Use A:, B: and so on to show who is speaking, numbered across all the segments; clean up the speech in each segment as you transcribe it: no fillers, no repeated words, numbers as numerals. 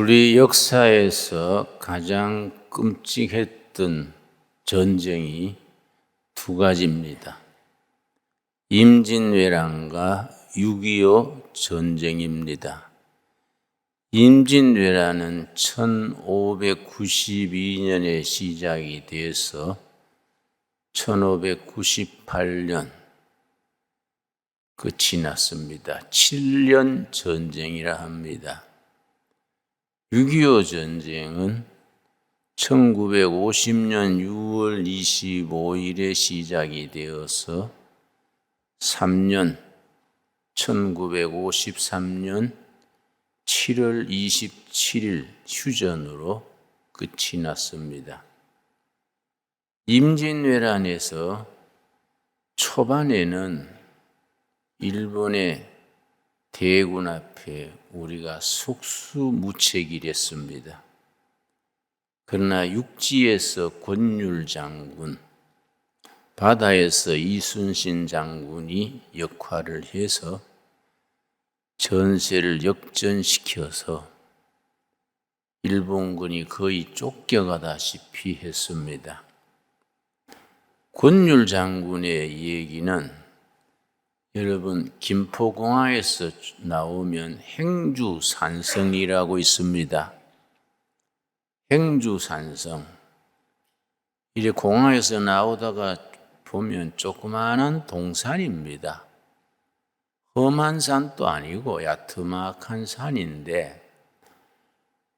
A: 우리 역사에서 가장 끔찍했던 전쟁이 두 가지입니다. 임진왜란과 6.25 전쟁입니다. 임진왜란은 1592년에 시작이 돼서 1598년 끝이 났습니다. 7년 전쟁이라 합니다. 6.25 전쟁은 1950년 6월 25일에 시작이 되어서 3년, 1953년 7월 27일 휴전으로 끝이 났습니다. 임진왜란에서 초반에는 일본의 대군 앞에 우리가 속수무책이랬습니다. 그러나 육지에서 권율 장군, 바다에서 이순신 장군이 역할을 해서 전세를 역전시켜서 일본군이 거의 쫓겨가다시피 했습니다. 권율 장군의 얘기는 여러분 김포공항에서 나오면 행주산성이라고 있습니다. 행주산성. 이제 공항에서 나오다가 보면 조그마한 동산입니다. 험한 산도 아니고 야트막한 산인데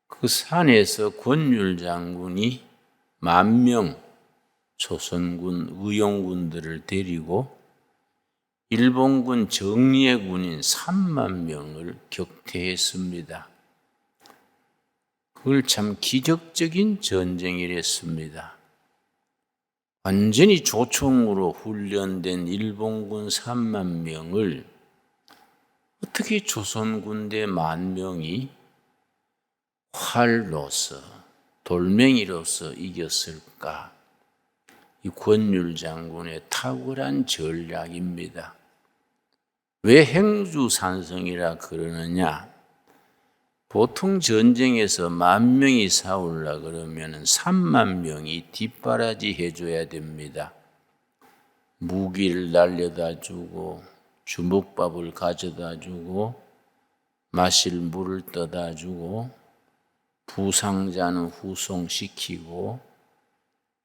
A: 그 산에서 권율 장군이 10,000명 조선군 의용군들을 데리고 일본군 정예군인 3만 명을 격퇴했습니다. 그걸 참 기적적인 전쟁이랬습니다. 완전히 조총으로 훈련된 일본군 3만 명을 어떻게 조선군대 10,000명이 활로서 돌멩이로서 이겼을까? 이 권율 장군의 탁월한 전략입니다. 왜 행주산성이라 그러느냐? 보통 전쟁에서 10,000명이 싸우려 그러면 3만 명이 뒷바라지 해줘야 됩니다. 무기를 날려다 주고 주먹밥을 가져다 주고 마실 물을 떠다 주고 부상자는 후송시키고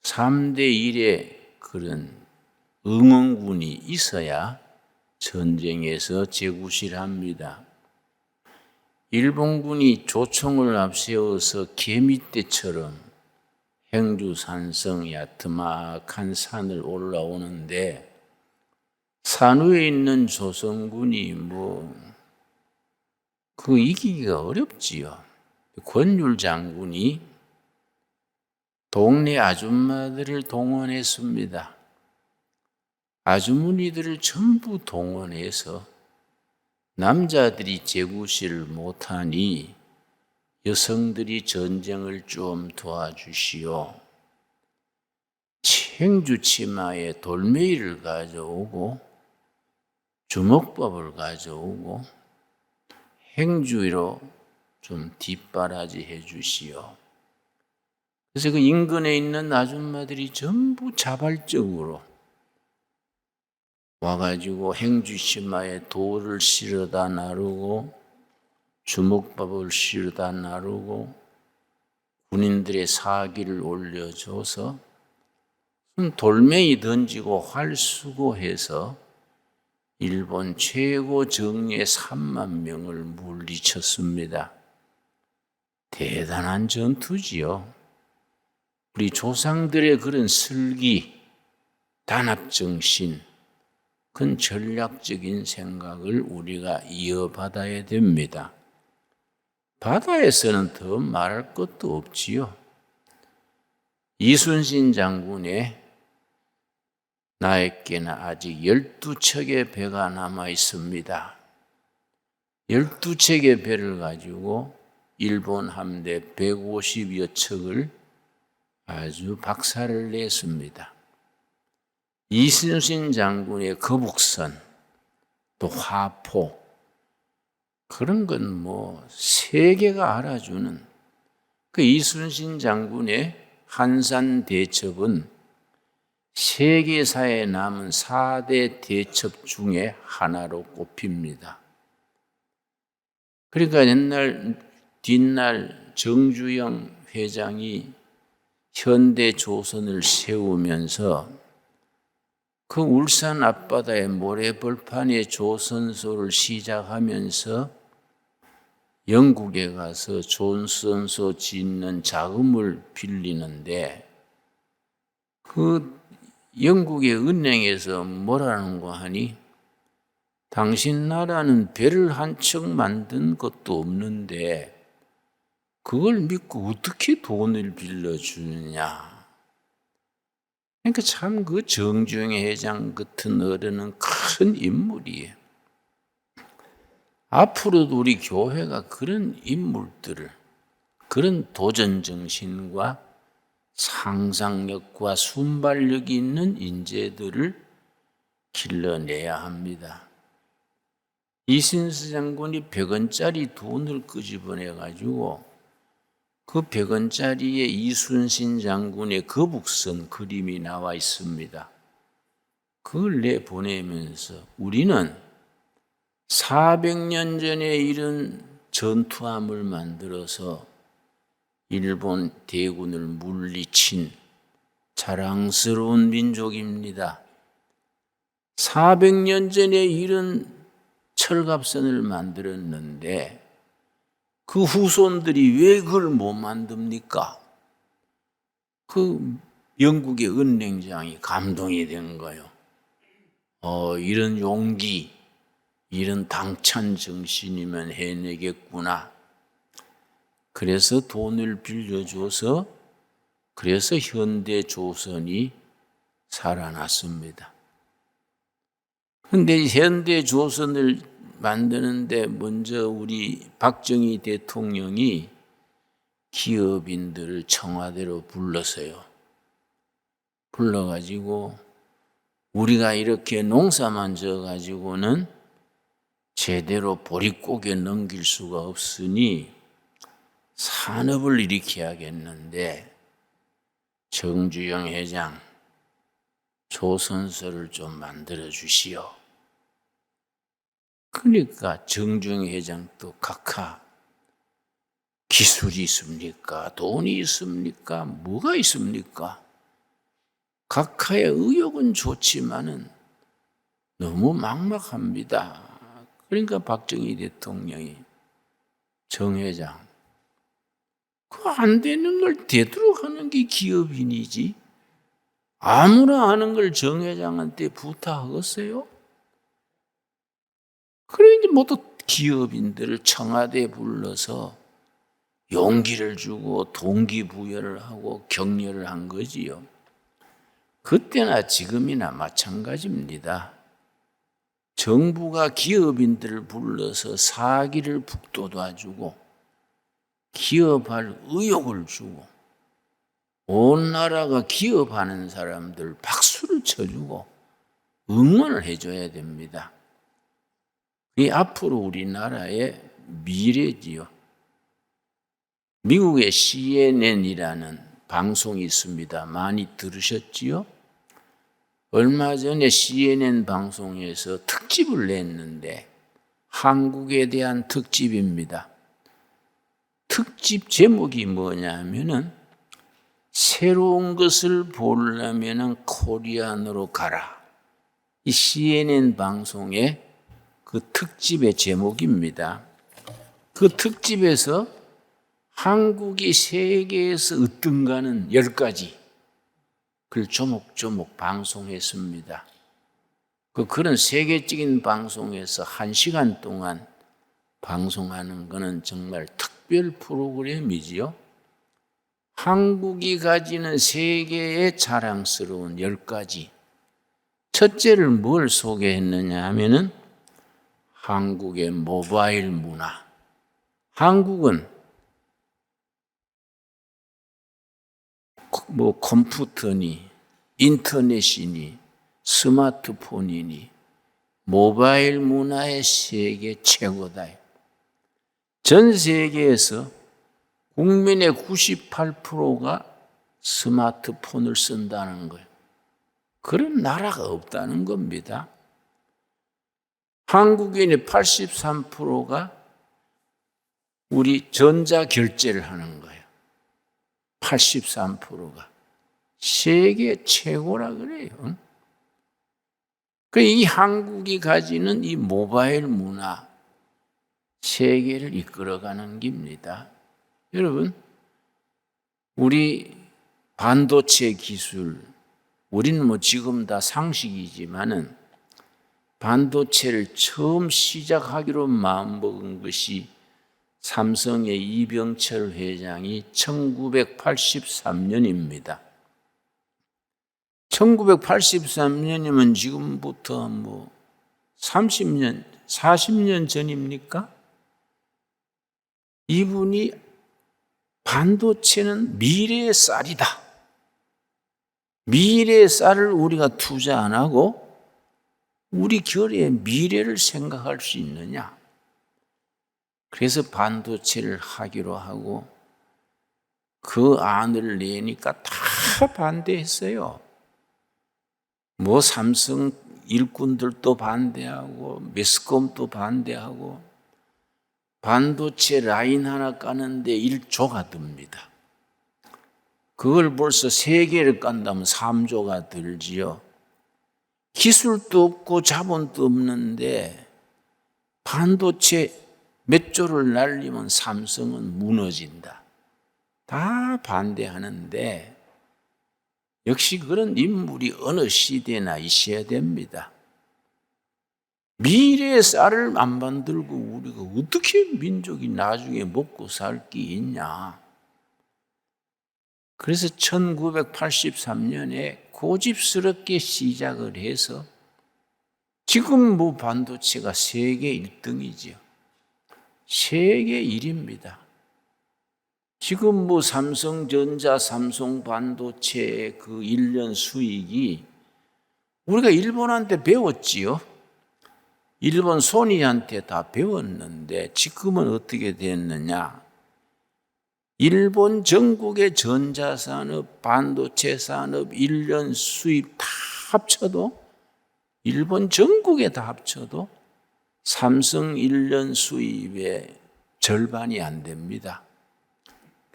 A: 3대 1의 그런 응원군이 있어야 전쟁에서 제구실합니다. 일본군이 조총을 앞세워서 개미떼처럼 행주산성 야트막한 산을 올라오는데 산 위에 있는 조선군이 그 이기기가 어렵지요. 권율 장군이 동네 아줌마들을 동원했습니다. 아주머니들을 전부 동원해서 남자들이 제구실을 못하니 여성들이 전쟁을 좀 도와주시오. 행주치마에 돌멩이를 가져오고 주먹밥을 가져오고 행주로 좀 뒷바라지 해주시오. 그래서 그 인근에 있는 아줌마들이 전부 자발적으로 와가지고 행주치마에 돌을 실어다 나르고 주먹밥을 실어다 나르고 군인들의 사기를 올려줘서 돌멩이 던지고 활 수고해서 일본 최고 정예 3만 명을 물리쳤습니다. 대단한 전투지요. 우리 조상들의 그런 슬기, 단합정신, 큰 전략적인 생각을 우리가 이어받아야 됩니다. 바다에서는 더 말할 것도 없지요. 이순신 장군의 나에게는 아직 12척의 배가 남아 있습니다. 12척의 배를 가지고 일본 함대 150여 척을 아주 박살을 냈습니다. 이순신 장군의 거북선, 또 화포, 그런 건 세계가 알아주는 그 이순신 장군의 한산 대첩은 세계사에 남은 4대 대첩 중에 하나로 꼽힙니다. 그러니까 뒷날 정주영 회장이 현대조선을 세우면서 그 울산 앞바다의 모래벌판에 조선소를 시작하면서 영국에 가서 조선소 짓는 자금을 빌리는데 그 영국의 은행에서 뭐라는 거 하니 당신 나라는 배를 한 척 만든 것도 없는데 그걸 믿고 어떻게 돈을 빌려주느냐. 그러니까 참 그 정주영 회장 같은 어른은 큰 인물이에요. 앞으로도 우리 교회가 그런 인물들을, 그런 도전 정신과 상상력과 순발력이 있는 인재들을 길러내야 합니다. 이순신 장군이 100원짜리 돈을 끄집어내가지고 그 100원짜리에 이순신 장군의 거북선 그림이 나와 있습니다. 그걸 내보내면서 우리는 400년 전에 이런 전투함을 만들어서 일본 대군을 물리친 자랑스러운 민족입니다. 400년 전에 이런 철갑선을 만들었는데 그 후손들이 왜 그걸 못 만듭니까? 그 영국의 은행장이 감동이 된 거예요. 이런 용기, 이런 당찬 정신이면 해내겠구나. 그래서 돈을 빌려줘서 그래서 현대 조선이 살아났습니다. 그런데 현대 조선을 만드는데 먼저 우리 박정희 대통령이 기업인들을 청와대로 불렀어요. 불러가지고 우리가 이렇게 농사만 져가지고는 제대로 보릿고개 넘길 수가 없으니 산업을 일으켜야겠는데 정주영 회장 조선소를 좀 만들어 주시오. 그러니까 정주영 회장도 각하 기술이 있습니까? 돈이 있습니까? 뭐가 있습니까? 각하의 의욕은 좋지만은 너무 막막합니다. 그러니까 박정희 대통령이 정 회장 그 안 되는 걸 되도록 하는 게 기업인이지 아무나 하는 걸 정 회장한테 부탁하겠어요? 그러니 모두 기업인들을 청와대에 불러서 용기를 주고 동기부여를 하고 격려를 한 거지요. 그때나 지금이나 마찬가지입니다. 정부가 기업인들을 불러서 사기를 북돋아주고 기업할 의욕을 주고 온 나라가 기업하는 사람들 박수를 쳐주고 응원을 해줘야 됩니다. 이 앞으로 우리나라의 미래지요. 미국의 CNN이라는 방송이 있습니다. 많이 들으셨지요? 얼마 전에 CNN 방송에서 특집을 냈는데 한국에 대한 특집입니다. 특집 제목이 뭐냐면은 새로운 것을 보려면은 코리안으로 가라. 이 CNN 방송의 그 특집의 제목입니다. 그 특집에서 한국이 세계에서 으뜸가는 10가지 그걸 조목조목 방송했습니다. 그런 세계적인 방송에서 1시간 동안 방송하는 것은 정말 특별 프로그램이지요. 한국이 가지는 세계의 자랑스러운 10가지. 첫째를 뭘 소개했느냐 하면은 한국의 모바일 문화. 한국은 뭐 컴퓨터니 인터넷이니 스마트폰이니 모바일 문화의 세계 최고다. 전 세계에서 국민의 98%가 스마트폰을 쓴다는 거예요. 그런 나라가 없다는 겁니다. 한국인의 83%가 우리 전자결제를 하는 거예요. 83%가. 세계 최고라 그래요. 이 한국이 가지는 이 모바일 문화, 세계를 이끌어가는 겁니다. 여러분, 우리 반도체 기술, 우리는 지금 다 상식이지만은 반도체를 처음 시작하기로 마음먹은 것이 삼성의 이병철 회장이 1983년입니다. 1983년이면 지금부터 30년, 40년 전입니까? 이분이 반도체는 미래의 쌀이다. 미래의 쌀을 우리가 투자 안 하고 우리 결의 미래를 생각할 수 있느냐? 그래서 반도체를 하기로 하고 그 안을 내니까 다 반대했어요. 삼성 일꾼들도 반대하고 매스컴도 반대하고 반도체 라인 하나 까는데 1조가 듭니다. 그걸 벌써 3개를 깐다면 3조가 들지요. 기술도 없고 자본도 없는데 반도체 몇 조를 날리면 삼성은 무너진다. 다 반대하는데 역시 그런 인물이 어느 시대나 있어야 됩니다. 미래의 쌀을 안 만들고 우리가 어떻게 민족이 나중에 먹고 살 게 있냐. 그래서 1983년에 고집스럽게 시작을 해서 지금 반도체가 세계 1등이지요. 세계 1위입니다. 지금 삼성전자, 삼성반도체의 그 1년 수익이 우리가 일본한테 배웠지요. 일본 소니한테 다 배웠는데 지금은 어떻게 됐느냐. 일본 전국의 전자산업, 반도체 산업 1년 수입 다 합쳐도 일본 전국에 다 합쳐도 삼성 1년 수입의 절반이 안 됩니다.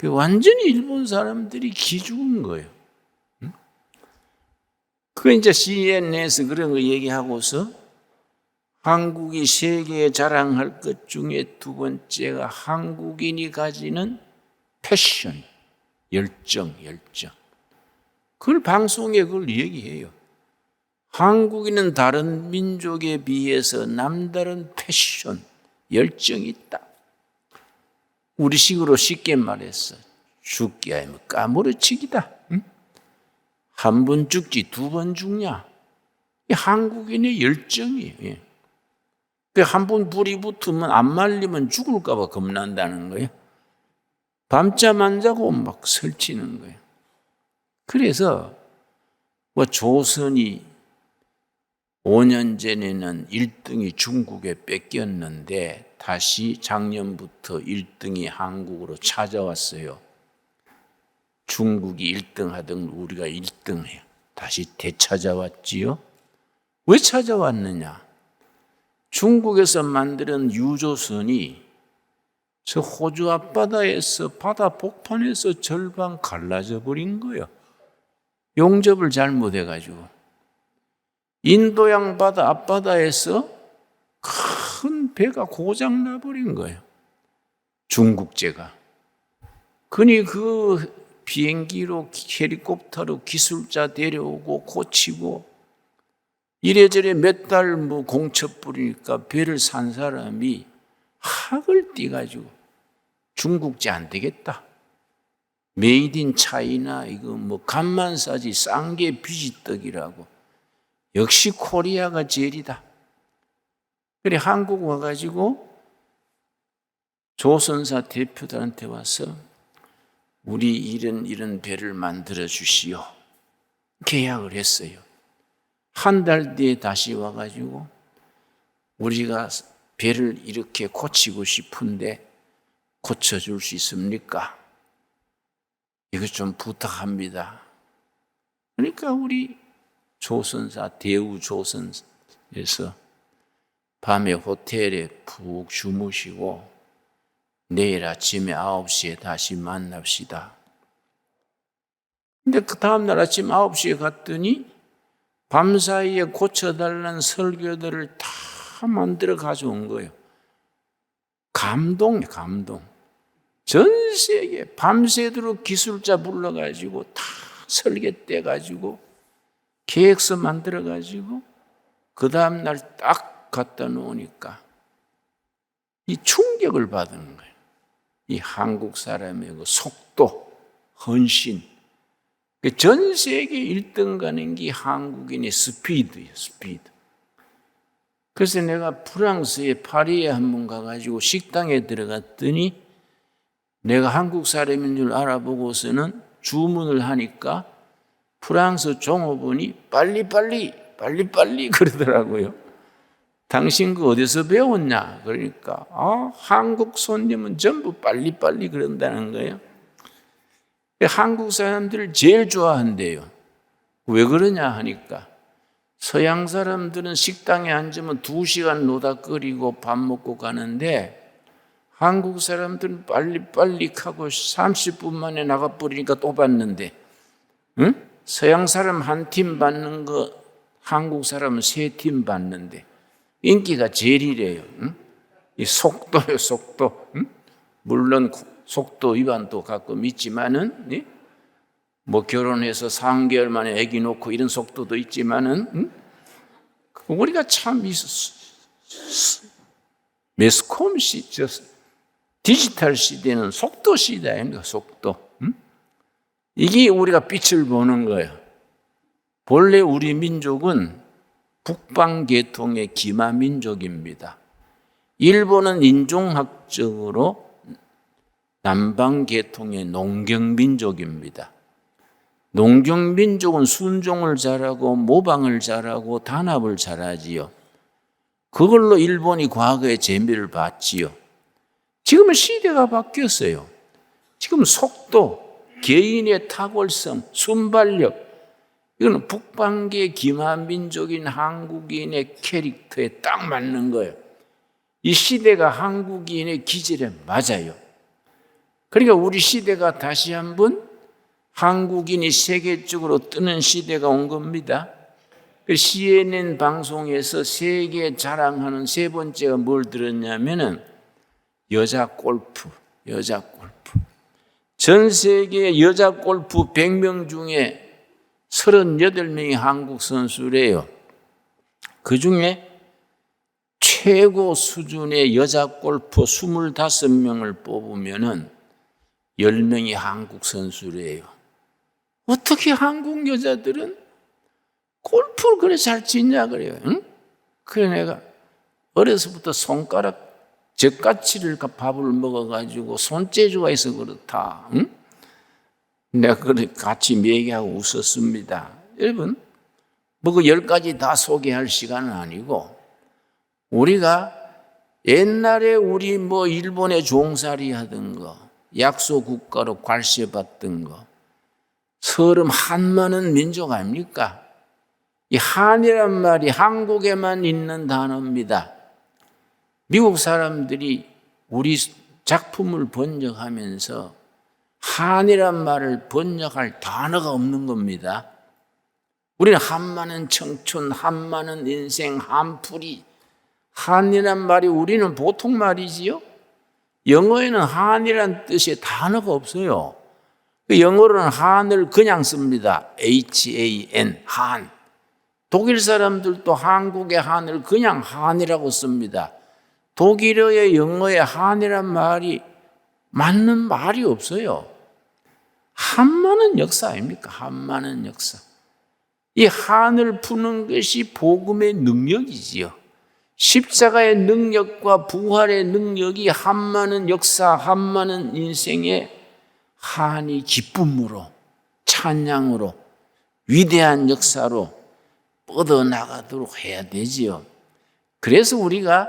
A: 완전히 일본 사람들이 기죽은 거예요. 이제 CNN에서 그런 거 얘기하고서 한국이 세계에 자랑할 것 중에 2번째가 한국인이 가지는 패션, 열정. 그걸 방송에 그걸 얘기해요. 한국인은 다른 민족에 비해서 남다른 패션, 열정이 있다. 우리식으로 쉽게 말해서 죽기 아니면 까무러치기다. 응? 한 번 죽지 2번 죽냐? 이 한국인의 열정이에요. 한 번 불이 붙으면 안 말리면 죽을까 봐 겁난다는 거예요. 밤잠 안 자고 막 설치는 거예요. 그래서 조선이 5년 전에는 1등이 중국에 뺏겼는데 다시 작년부터 1등이 한국으로 찾아왔어요. 중국이 1등 하던 우리가 1등해요. 다시 되찾아왔지요. 왜 찾아왔느냐? 중국에서 만드는 유조선이 저 호주 앞바다에서 바다 복판에서 절반 갈라져 버린 거예요. 용접을 잘못해가지고. 인도양 바다 앞바다에서 큰 배가 고장 나버린 거예요. 중국제가. 그니 그 비행기로 헬리콥터로 기술자 데려오고 고치고 이래저래 몇 달 공첩 부리니까 배를 산 사람이 학을 띠가지고 중국제 안 되겠다. 메이드 인 차이나 이거 간만 싸지 싼 게 비지떡이라고. 역시 코리아가 제일이다. 그래 한국 와가지고 조선사 대표들한테 와서 우리 이런 배를 만들어 주시오. 계약을 했어요. 한 달 뒤에 다시 와가지고 우리가 배를 이렇게 고치고 싶은데 고쳐줄 수 있습니까? 이거 좀 부탁합니다. 그러니까 우리 조선사, 대우조선에서 밤에 호텔에 푹 주무시고 내일 아침에 9시에 다시 만납시다. 근데 그 다음날 아침 9시에 갔더니 밤사이에 고쳐달라는 설교들을 다 만들어 가져온 거예요. 감동. 전 세계 밤새도록 기술자 불러가지고 다 설계 떼가지고 계획서 만들어가지고 그 다음날 딱 갖다 놓으니까 이 충격을 받은 거예요. 이 한국 사람의 그 속도, 헌신. 전 세계 1등 가는 게 한국인의 스피드예요, 스피드. 그래서 내가 프랑스의 파리에 한번 가가지고 식당에 들어갔더니 내가 한국 사람인 줄 알아보고서는 주문을 하니까 프랑스 종업원이 빨리빨리 그러더라고요. 당신 그 어디서 배웠냐? 그러니까 한국 손님은 전부 빨리빨리 그런다는 거예요. 한국 사람들을 제일 좋아한대요. 왜 그러냐 하니까 서양 사람들은 식당에 앉으면 2시간 노닥거리고 밥 먹고 가는데 한국 사람들은 빨리 하고 30분 만에 나가버리니까 또 받는데, 응? 서양 사람 한 팀 받는 거 한국 사람은 3팀 받는데 인기가 제일이래요. 응? 이 속도요, 속도. 응? 물론 속도 위반도 가끔 있지만은, 뭐 결혼해서 3개월 만에 아기 놓고 이런 속도도 있지만은, 우리가 참 매스컴 시대, 디지털 시대는 속도 시대 아닙니까? 속도. 이게 우리가 빛을 보는 거예요. 본래 우리 민족은 북방계통의 기마민족입니다. 일본은 인종학적으로 남방계통의 농경민족입니다. 농경민족은 순종을 잘하고 모방을 잘하고 단합을 잘하지요. 그걸로 일본이 과거에 재미를 봤지요. 지금은 시대가 바뀌었어요. 지금 속도, 개인의 탁월성, 순발력, 이거는 북방계 기마민족인 한국인의 캐릭터에 딱 맞는 거예요. 이 시대가 한국인의 기질에 맞아요. 그러니까 우리 시대가 다시 한번 한국인이 세계적으로 뜨는 시대가 온 겁니다. CNN 방송에서 세계 자랑하는 3번째가 뭘 들었냐면은 여자 골프. 전 세계 여자 골프 100명 중에 38명이 한국 선수래요. 그 중에 최고 수준의 여자 골프 25명을 뽑으면은 10명이 한국 선수래요. 어떻게 한국 여자들은 골프를 그래 잘 치냐 그래요. 응? 그래 내가 어려서부터 손가락 젓가치를 밥을 먹어가지고 손재주가 있어 그렇다. 응? 내가 그래 같이 얘기하고 웃었습니다. 여러분, 뭐 그 10가지 다 소개할 시간은 아니고 우리가 옛날에 우리 뭐 일본에 종살이 하던 거, 약소 국가로 괄세받던 거, 서름 한많은 민족 아닙니까? 이 한이란 말이 한국에만 있는 단어입니다. 미국 사람들이 우리 작품을 번역하면서 한이란 말을 번역할 단어가 없는 겁니다. 우리는 한많은 청춘, 한많은 인생, 한풀이, 한이란 말이 우리는 보통 말이지요. 영어에는 한이란 뜻의 단어가 없어요. 영어로는 한을 그냥 씁니다. HAN, 한. 독일 사람들도 한국의 한을 그냥 한이라고 씁니다. 독일어의 영어의 한이란 말이 맞는 말이 없어요. 한많은 역사 아닙니까? 한많은 역사. 이 한을 푸는 것이 복음의 능력이지요. 십자가의 능력과 부활의 능력이 한많은 역사, 한많은 인생의 한이 기쁨으로, 찬양으로, 위대한 역사로 뻗어나가도록 해야 되지요. 그래서 우리가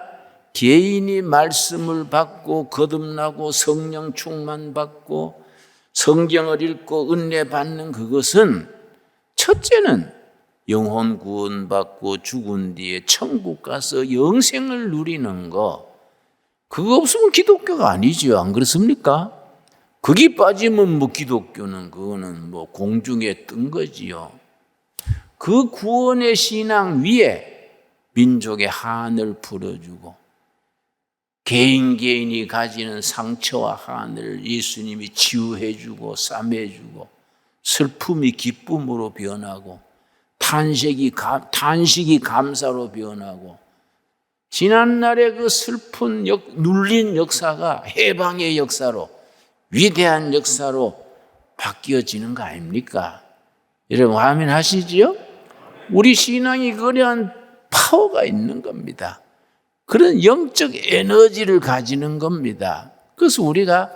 A: 개인이 말씀을 받고 거듭나고 성령 충만 받고 성경을 읽고 은혜 받는 그것은 첫째는 영혼 구원받고 죽은 뒤에 천국 가서 영생을 누리는 거, 그거 없으면 기독교가 아니죠. 안 그렇습니까? 거기 빠지면 뭐 기독교는 그거는 뭐 공중에 뜬 거지요. 그 구원의 신앙 위에 민족의 한을 풀어주고 개인이 가지는 상처와 한을 예수님이 치유해주고 싸매주고 슬픔이 기쁨으로 변하고 탄식이 감사로 변하고 지난날의 그 슬픈 눌린 역사가 해방의 역사로 위대한 역사로 바뀌어지는 거 아닙니까? 여러분 아멘 하시지요? 우리 신앙이 그러한 파워가 있는 겁니다. 그런 영적 에너지를 가지는 겁니다. 그래서 우리가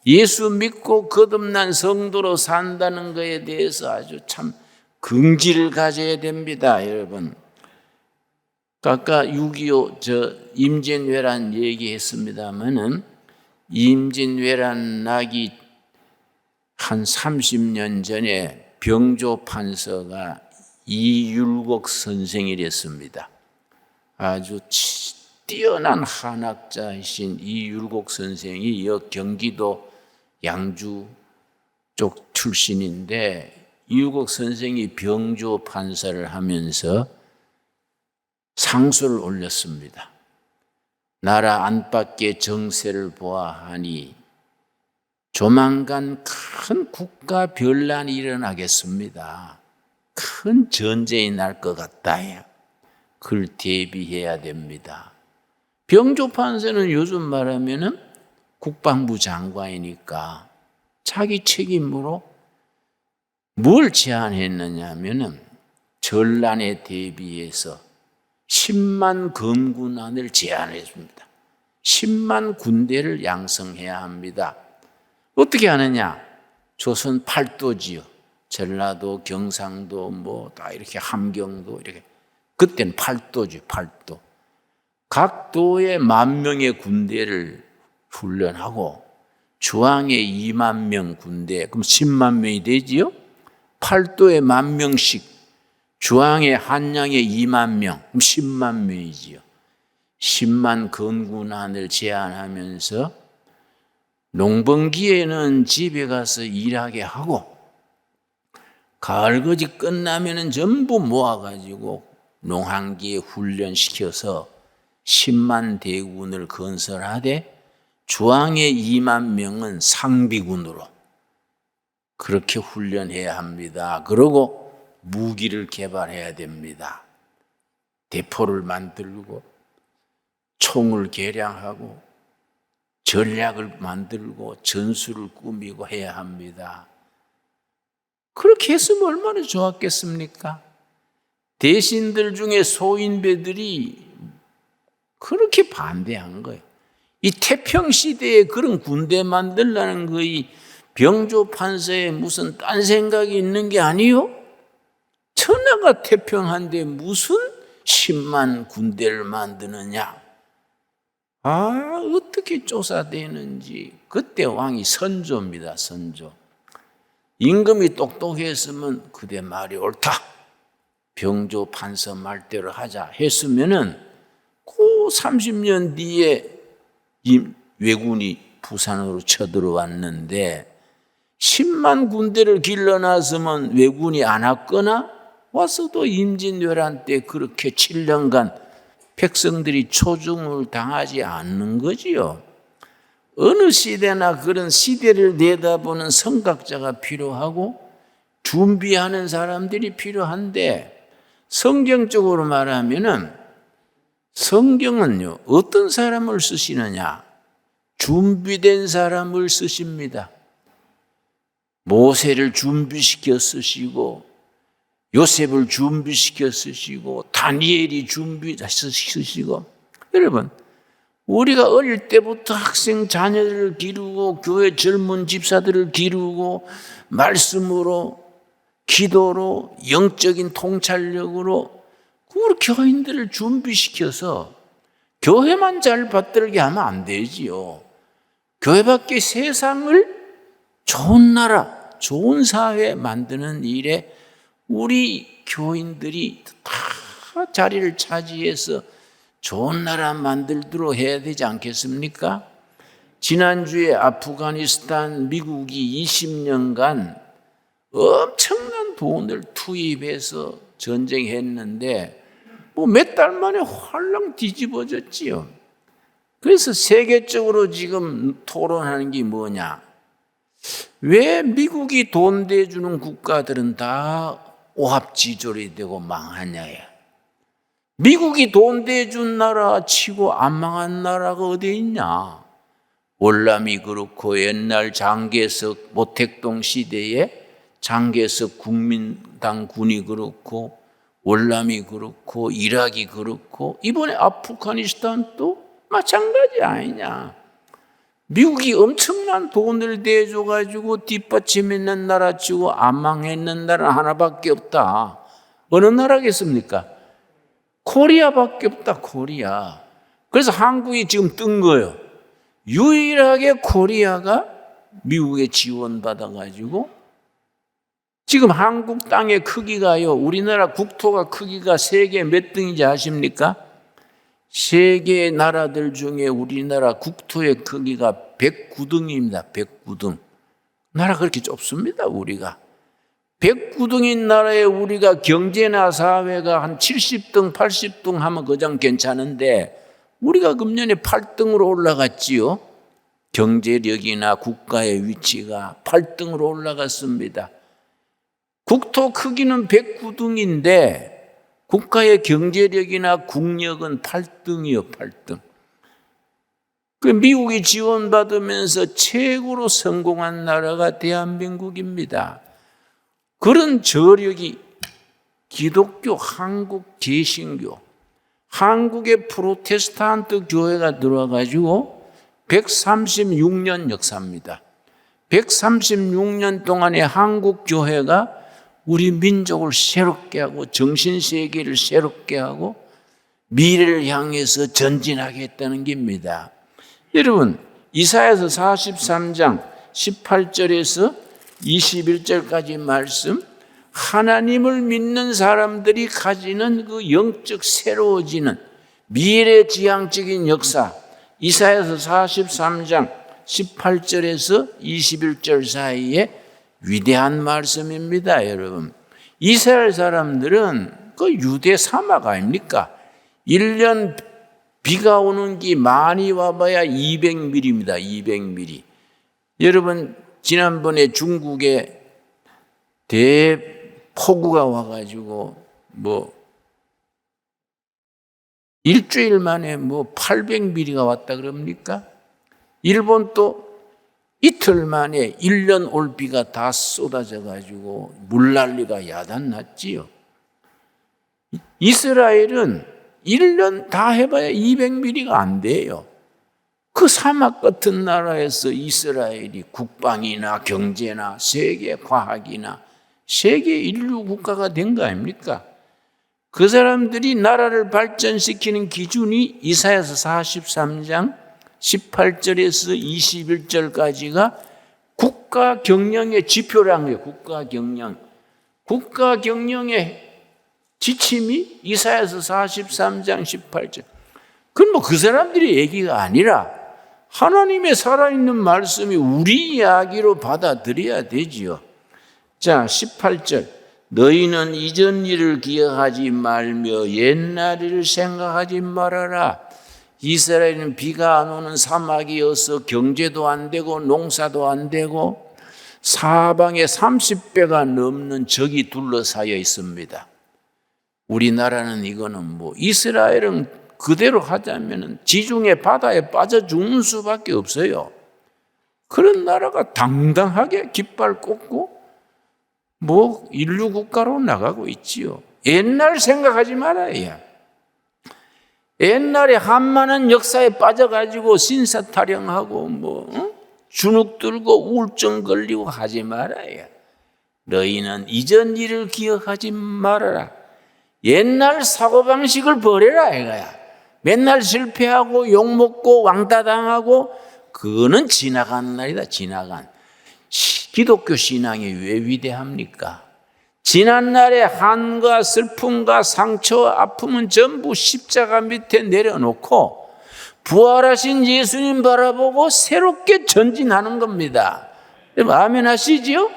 A: 예수 믿고 거듭난 성도로 산다는 것에 대해서 아주 참 긍지를 가져야 됩니다, 여러분. 아까 6.25 임진왜란 얘기했습니다만은 임진왜란 나기 한 30년 전에 병조 판서가 이율곡 선생이랬습니다. 아주 뛰어난 한학자이신 이율곡 선생이 경기도 양주 쪽 출신인데 이율곡 선생이 병조 판사를 하면서 상소를 올렸습니다. 나라 안팎의 정세를 보아하니 조만간 큰 국가 변란이 일어나겠습니다. 큰 전쟁이 날 것 같다. 그걸 대비해야 됩니다. 병조 판사는 요즘 말하면은 국방부 장관이니까 자기 책임으로 뭘 제안했느냐 하면은 전란에 대비해서 10만 검군안을 제안했습니다. 10만 군대를 양성해야 합니다. 어떻게 하느냐? 조선 8도지요. 전라도, 경상도, 뭐 다 이렇게 함경도 이렇게. 그때는 8도지, 8도. 각 도에 10,000명의 군대를 훈련하고 중앙에 20,000명 군대, 그럼 10만 명이 되지요? 8도에 10,000명씩, 중앙에 한양에 20,000명, 그럼 10만 명이지요. 10만 건군안을 제안하면서 농번기에는 집에 가서 일하게 하고 가을거지 끝나면은 전부 모아가지고 농한기에 훈련시켜서 10만 대군을 건설하되 중앙의 2만 명은 상비군으로 그렇게 훈련해야 합니다. 그리고 무기를 개발해야 됩니다. 대포를 만들고 총을 개량하고 전략을 만들고 전술을 꾸미고 해야 합니다. 그렇게 했으면 얼마나 좋았겠습니까? 대신들 중에 소인배들이 그렇게 반대한 거예요. 이 태평시대에 그런 군대 만들라는 거이 병조 판서에 무슨 딴 생각이 있는 게 아니요? 천하가 태평한데 무슨 10만 군대를 만드느냐? 어떻게 쫓아대는지. 그때 왕이 선조입니다, 선조. 임금이 똑똑했으면 그대 말이 옳다. 병조 판서 말대로 하자 했으면은 그 30년 뒤에 왜군이 부산으로 쳐들어왔는데 10만 군대를 길러놨으면 왜군이 안 왔거나 왔어도 임진왜란 때 그렇게 7년간 백성들이 초중을 당하지 않는 거지요. 어느 시대나 그런 시대를 내다보는 선각자가 필요하고 준비하는 사람들이 필요한데 성경적으로 말하면은 성경은요, 어떤 사람을 쓰시느냐? 준비된 사람을 쓰십니다. 모세를 준비시켜 쓰시고 요셉을 준비시켜 쓰시고 다니엘이 준비시켜 쓰시고. 여러분, 우리가 어릴 때부터 학생 자녀들을 기르고 교회 젊은 집사들을 기르고 말씀으로 기도로 영적인 통찰력으로 우리 교인들을 준비시켜서 교회만 잘 받들게 하면 안 되지요. 교회 밖에 세상을 좋은 나라, 좋은 사회 만드는 일에 우리 교인들이 다 자리를 차지해서 좋은 나라 만들도록 해야 되지 않겠습니까? 지난주에 아프가니스탄 미국이 20년간 엄청난 돈을 투입해서 전쟁했는데 뭐 몇 달 만에 활랑 뒤집어졌지요. 그래서 세계적으로 지금 토론하는 게 뭐냐? 왜 미국이 돈 대주는 국가들은 다 오합지졸이 되고 망하냐야. 미국이 돈 대준 나라 치고 안 망한 나라가 어디 있냐? 월남이 그렇고 옛날 장개석 모택동 시대에 장개석 국민당 군이 그렇고 월남이 그렇고 이락이 그렇고 이번에 아프가니스탄도 마찬가지 아니냐. 미국이 엄청난 돈을 대줘가지고 뒷받침있는 나라 치고 안 망했는 나라 하나밖에 없다. 어느 나라겠습니까? 코리아밖에 없다. 코리아. 그래서 한국이 지금 뜬 거예요. 유일하게 코리아가 미국의 지원받아가지고 지금 한국 땅의 크기가요, 우리나라 국토가 크기가 세계 몇 등인지 아십니까? 세계 나라들 중에 우리나라 국토의 크기가 109등입니다. 109등. 나라 그렇게 좁습니다, 우리가. 109등인 나라에 우리가 경제나 사회가 한 70등, 80등 하면 그냥 괜찮은데 우리가 금년에 8등으로 올라갔지요. 경제력이나 국가의 위치가 8등으로 올라갔습니다. 국토 크기는 109등인데 국가의 경제력이나 국력은 8등이요, 8등. 그 미국이 지원받으면서 최고로 성공한 나라가 대한민국입니다. 그런 저력이 기독교, 한국 개신교, 한국의 프로테스탄트 교회가 들어와가지고 136년 역사입니다. 136년 동안에 한국 교회가 우리 민족을 새롭게 하고 정신세계를 새롭게 하고 미래를 향해서 전진하게 했다는 겁니다. 여러분, 이사야서 43장 18절에서 21절까지 말씀, 하나님을 믿는 사람들이 가지는 그 영적 새로워지는 미래지향적인 역사, 이사야서 43장 18절에서 21절 사이에 위대한 말씀입니다, 여러분. 이스라엘 사람들은 그 유대 사막 아닙니까? 1년 비가 오는 게 많이 와봐야 200mm입니다. 200mm. 여러분, 지난번에 중국에 대폭우가 와가지고 일주일 만에 800mm가 왔다 그럽니까? 일본도 이틀 만에 1년 올 비가 다 쏟아져가지고 물난리가 야단났지요. 이스라엘은 1년 다 해봐야 200mm가 안 돼요. 그 사막 같은 나라에서 이스라엘이 국방이나 경제나 세계 과학이나 세계 인류 국가가 된 거 아닙니까? 그 사람들이 나라를 발전시키는 기준이 이사야서 43장 18절에서 21절까지가 국가 경영의 지표라는 거예요. 국가 경영. 국가 경영의 지침이 이사야서 43장 18절. 그건 그 사람들의 얘기가 아니라 하나님의 살아있는 말씀이 우리 이야기로 받아들여야 되지요. 자, 18절. 너희는 이전 일을 기억하지 말며 옛날 일을 생각하지 말아라. 이스라엘은 비가 안 오는 사막이어서 경제도 안 되고 농사도 안 되고 사방에 30배가 넘는 적이 둘러싸여 있습니다. 우리나라는 이거는 이스라엘은 그대로 하자면 지중해 바다에 빠져 죽는 수밖에 없어요. 그런 나라가 당당하게 깃발 꽂고 인류 국가로 나가고 있지요. 옛날 생각하지 말아야. 옛날에 한많은 역사에 빠져가지고 신사타령하고 주눅 들고 우울증 걸리고 하지 말아야. 너희는 이전 일을 기억하지 말아라. 옛날 사고방식을 버려라 이거야. 맨날 실패하고 욕먹고 왕따당하고 그거는 지나간 날이다. 지나간. 기독교 신앙이 왜 위대합니까? 지난날의 한과 슬픔과 상처와 아픔은 전부 십자가 밑에 내려놓고 부활하신 예수님 바라보고 새롭게 전진하는 겁니다. 아멘 하시지요?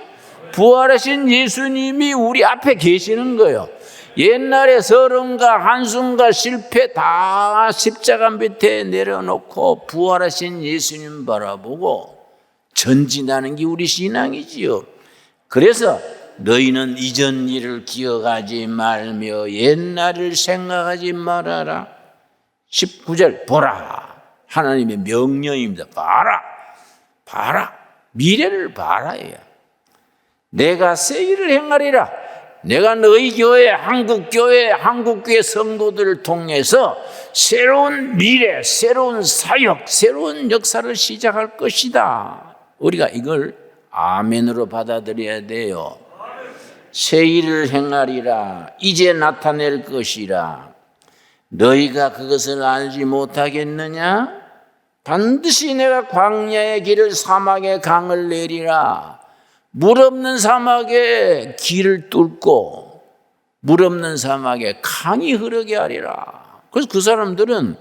A: 부활하신 예수님이 우리 앞에 계시는 거예요. 옛날에 서름과 한숨과 실패 다 십자가 밑에 내려놓고 부활하신 예수님 바라보고 전진하는 게 우리 신앙이지요. 그래서 너희는 이전 일을 기억하지 말며 옛날을 생각하지 말아라. 19절 보라. 하나님의 명령입니다. 봐라. 미래를 봐라예요. 내가 새 일을 행하리라. 내가 너희 교회, 한국교회 성도들을 통해서 새로운 미래, 새로운 사역, 새로운 역사를 시작할 것이다. 우리가 이걸 아멘으로 받아들여야 돼요. 새 일을 행하리라. 이제 나타낼 것이라. 너희가 그것을 알지 못하겠느냐? 반드시 내가 광야의 길을 사막의 강을 내리라. 물 없는 사막에 길을 뚫고 물 없는 사막에 강이 흐르게 하리라. 그래서 그 사람들은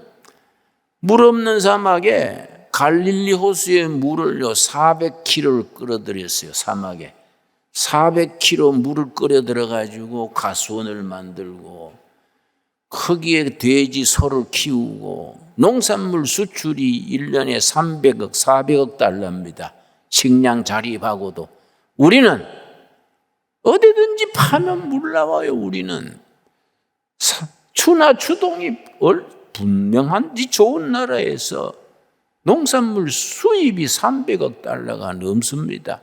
A: 물 없는 사막에 갈릴리 호수의 물을요 400km를 끌어들였어요. 사막에 400km 물을 끌어 들어가지고 가수원을 만들고 거기에 돼지 소를 키우고 농산물 수출이 1년에 300억 400억 달러입니다. 식량 자립하고도 우리는 어디든지 파면 물 나와요. 우리는 추나 추동이 분명한지 좋은 나라에서 농산물 수입이 300억 달러가 넘습니다.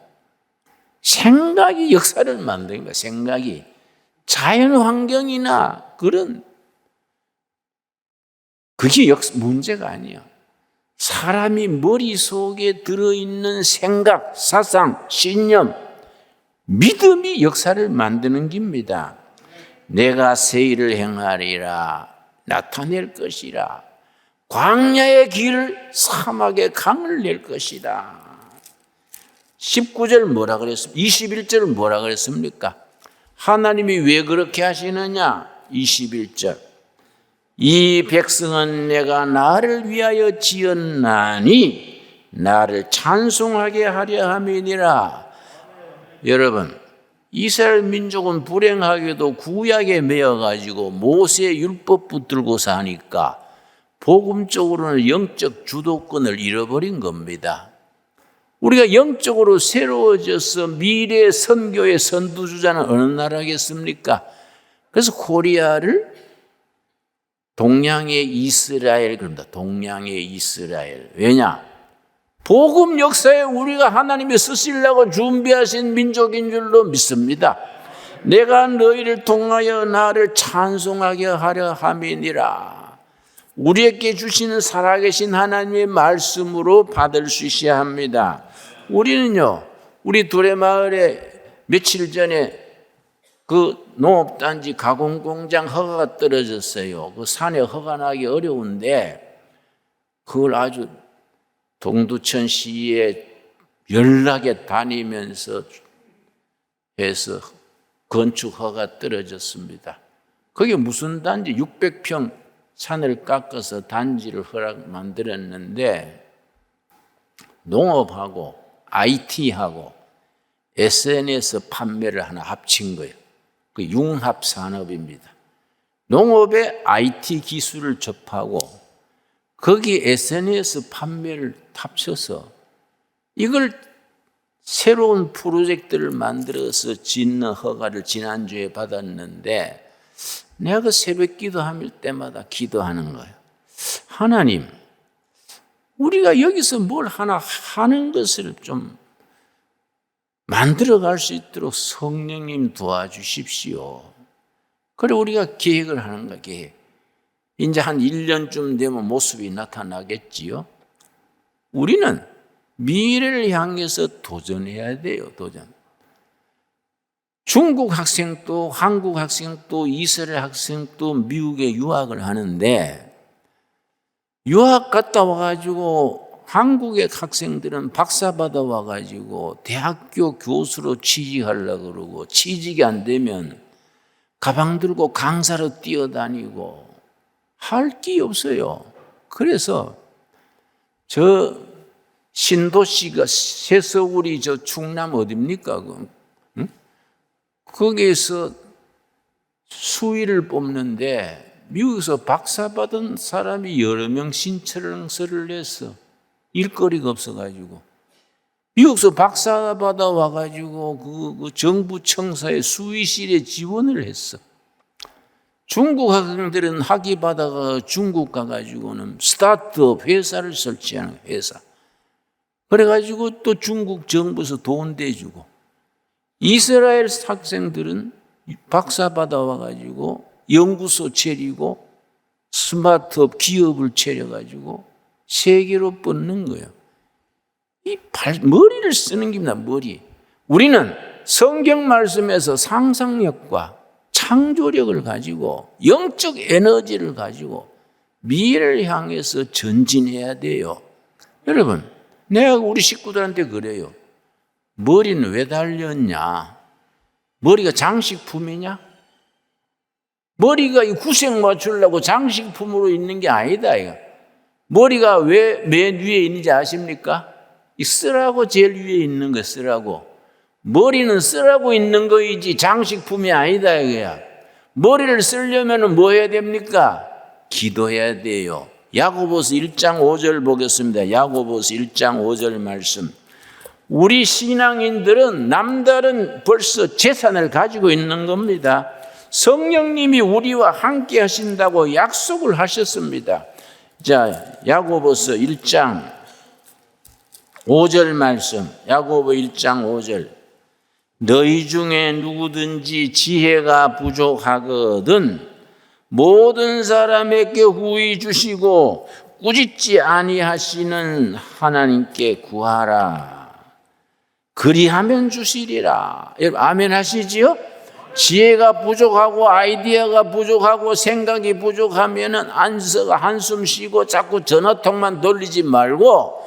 A: 생각이 역사를 만드는 거야. 생각이 자연 환경이나 그런 그게 문제가 아니야. 사람이 머릿속에 들어있는 생각, 사상, 신념, 믿음이 역사를 만드는 겁니다. 내가 새 일을 행하리라. 나타낼 것이라. 광야의 길을 사막의 강을 낼 것이다. 19절 뭐라 그랬습니까? 21절 뭐라 그랬습니까? 하나님이 왜 그렇게 하시느냐? 21절. 이 백성은 내가 나를 위하여 지었나니 나를 찬송하게 하려 함이니라. 여러분, 이스라엘 민족은 불행하게도 구약에 매여가지고 모세의 율법 붙들고 사니까 복음적으로는 영적 주도권을 잃어버린 겁니다. 우리가 영적으로 새로워져서 미래 선교의 선두주자는 어느 나라겠습니까? 그래서 코리아를 동양의 이스라엘 그럽니다. 동양의 이스라엘. 왜냐? 복음 역사에 우리가 하나님이 쓰시려고 준비하신 민족인 줄로 믿습니다. 내가 너희를 통하여 나를 찬송하게 하려 함이니라. 우리에게 주시는 살아계신 하나님의 말씀으로 받을 수 있어야 합니다. 우리는요, 우리 두레마을에 며칠 전에 그 농업단지 가공공장 허가가 떨어졌어요. 그 산에 허가 나기 어려운데 그걸 아주 동두천시에 연락에 다니면서 해서 건축 허가 떨어졌습니다. 그게 무슨 단지 600평 산을 깎아서 단지를 만들었는데 농업하고 IT하고 SNS 판매를 하나 합친 거예요. 그 융합산업입니다. 농업에 IT 기술을 접하고 거기 SNS 판매를 합쳐서 이걸 새로운 프로젝트를 만들어서 짓는 허가를 지난주에 받았는데 내가 그 새벽 기도할 때마다 기도하는 거예요. 하나님, 우리가 여기서 뭘 하나 하는 것을 좀 만들어갈 수 있도록 성령님 도와주십시오. 그래 우리가 계획을 하는 거야. 계획. 이제 한 1년쯤 되면 모습이 나타나겠지요. 우리는 미래를 향해서 도전해야 돼요. 도전. 중국 학생도 한국 학생도 이스라엘 학생도 미국에 유학을 하는데 유학 갔다 와가지고 한국의 학생들은 박사 받아와가지고 대학교 교수로 취직하려고 그러고 취직이 안 되면 가방 들고 강사로 뛰어다니고 할 게 없어요. 그래서 저 신도시가 새서울이 저 충남 어딥니까? 응? 거기에서 수위를 뽑는데 미국에서 박사 받은 사람이 여러 명 신청서를 냈어. 일거리가 없어가지고. 미국에서 박사 받아 와가지고 그 정부 청사의 수의실에 지원을 했어. 중국 학생들은 학위 받아가 중국 가가지고는 스타트업 회사를 설치하는 회사. 그래가지고 또 중국 정부에서 돈 대주고. 이스라엘 학생들은 박사 받아와가지고 연구소 차리고 스마트업 기업을 차려가지고 세계로 뻗는 거예요. 머리를 쓰는 겁니다, 머리. 우리는 성경 말씀에서 상상력과 창조력을 가지고 영적 에너지를 가지고 미래를 향해서 전진해야 돼요. 여러분, 내가 우리 식구들한테 그래요. 머리는 왜 달렸냐? 머리가 장식품이냐? 머리가 이 구색 맞추려고 장식품으로 있는 게 아니다. 이거. 머리가 왜 맨 위에 있는지 아십니까? 이 쓰라고 제일 위에 있는 거 쓰라고. 머리는 쓰라고 있는 거이지 장식품이 아니다 이거야. 머리를 쓰려면 뭐 해야 됩니까? 기도해야 돼요. 야고보서 1장 5절 보겠습니다. 야고보서 1장 5절 말씀. 우리 신앙인들은 남다른 벌써 재산을 가지고 있는 겁니다. 성령님이 우리와 함께 하신다고 약속을 하셨습니다. 자, 야고보서 1장 5절 말씀. 야고보 1장 5절. 너희 중에 누구든지 지혜가 부족하거든 모든 사람에게 후히 주시고 꾸짖지 아니하시는 하나님께 구하라. 그리하면 주시리라. 여러분 아멘 하시지요? 지혜가 부족하고 아이디어가 부족하고 생각이 부족하면은 앉아서 한숨 쉬고 자꾸 전화통만 돌리지 말고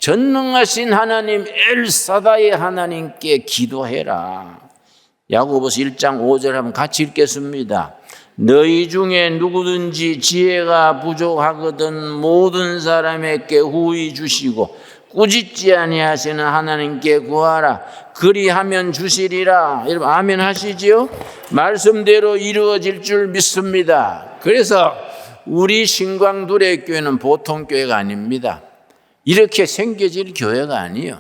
A: 전능하신 하나님 엘사다의 하나님께 기도해라. 야고보서 1장 5절 한번 같이 읽겠습니다. 너희 중에 누구든지 지혜가 부족하거든 모든 사람에게 후히 주시고 꾸짖지 아니하시는 하나님께 구하라. 그리하면 주시리라. 여러분 아멘 하시지요? 말씀대로 이루어질 줄 믿습니다. 그래서 우리 신광두레 교회는 보통 교회가 아닙니다. 이렇게 생겨질 교회가 아니에요.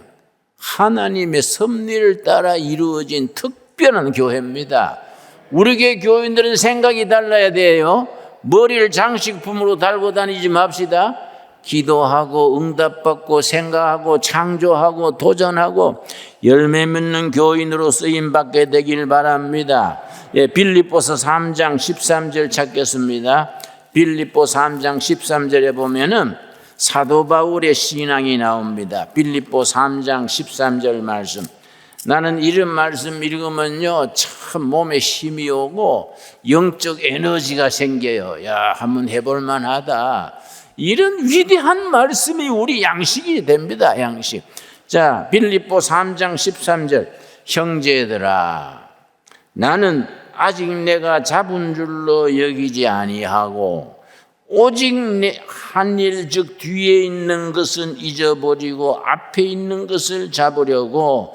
A: 하나님의 섭리를 따라 이루어진 특별한 교회입니다. 우리 교회 교인들은 생각이 달라야 돼요. 머리를 장식품으로 달고 다니지 맙시다. 기도하고 응답받고 생각하고 창조하고 도전하고 열매 맺는 교인으로 쓰임받게 되길 바랍니다. 예, 빌립보서 3장 13절 찾겠습니다. 빌립보 3장 13절에 보면은 사도 바울의 신앙이 나옵니다. 빌립보 3장 13절 말씀. 나는 이런 말씀 읽으면요 참 몸에 힘이 오고 영적 에너지가 생겨요. 야 한번 해볼 만하다. 이런 위대한 말씀이 우리 양식이 됩니다. 양식. 자 빌립보 3장 13절. 형제들아 나는 아직 내가 잡은 줄로 여기지 아니하고 오직 한 일 즉 뒤에 있는 것은 잊어버리고 앞에 있는 것을 잡으려고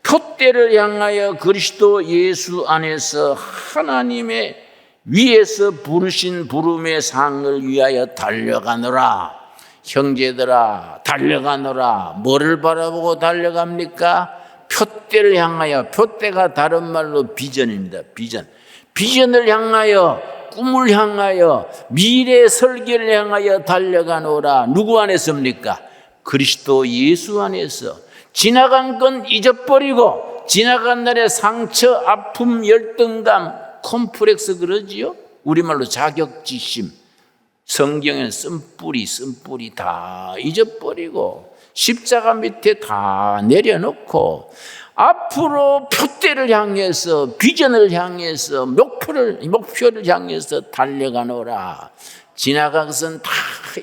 A: 표대를 향하여 그리스도 예수 안에서 하나님의 위에서 부르신 부름의 상을 위하여 달려가노라. 형제들아 달려가노라. 뭐를 바라보고 달려갑니까? 표대를 향하여. 표대가 다른 말로 비전입니다. 비전. 비전을 향하여 꿈을 향하여 미래 설계를 향하여 달려가노라. 누구 안에서입니까? 그리스도 예수 안에서. 지나간 건 잊어버리고 지나간 날의 상처, 아픔, 열등감, 콤플렉스 그러지요? 우리말로 자격지심. 성경에는 쓴뿌리 다 잊어버리고 십자가 밑에 다 내려놓고 앞으로 표대를 향해서 비전을 향해서 목표를 향해서 달려가노라. 지나간 것은 다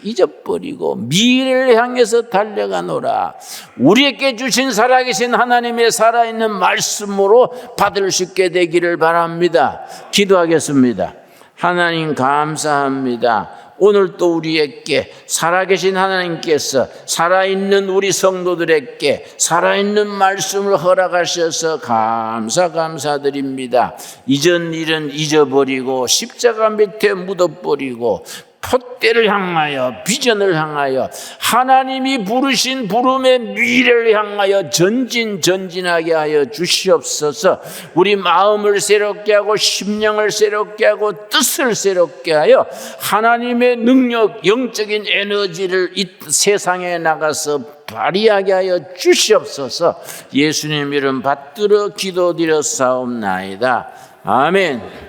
A: 잊어버리고 미래를 향해서 달려가노라. 우리에게 주신 살아계신 하나님의 살아있는 말씀으로 받을 수 있게 되기를 바랍니다. 기도하겠습니다. 하나님 감사합니다. 오늘 또 우리에게 살아계신 하나님께서 살아있는 우리 성도들에게 살아있는 말씀을 허락하셔서 감사드립니다. 이전 일은 잊어버리고 십자가 밑에 묻어버리고 푯대를 향하여 비전을 향하여 하나님이 부르신 부름의 미래를 향하여 전진하게 하여 주시옵소서. 우리 마음을 새롭게 하고 심령을 새롭게 하고 뜻을 새롭게 하여 하나님의 능력, 영적인 에너지를 이 세상에 나가서 발휘하게 하여 주시옵소서. 예수님 이름 받들어 기도드렸사옵나이다. 아멘.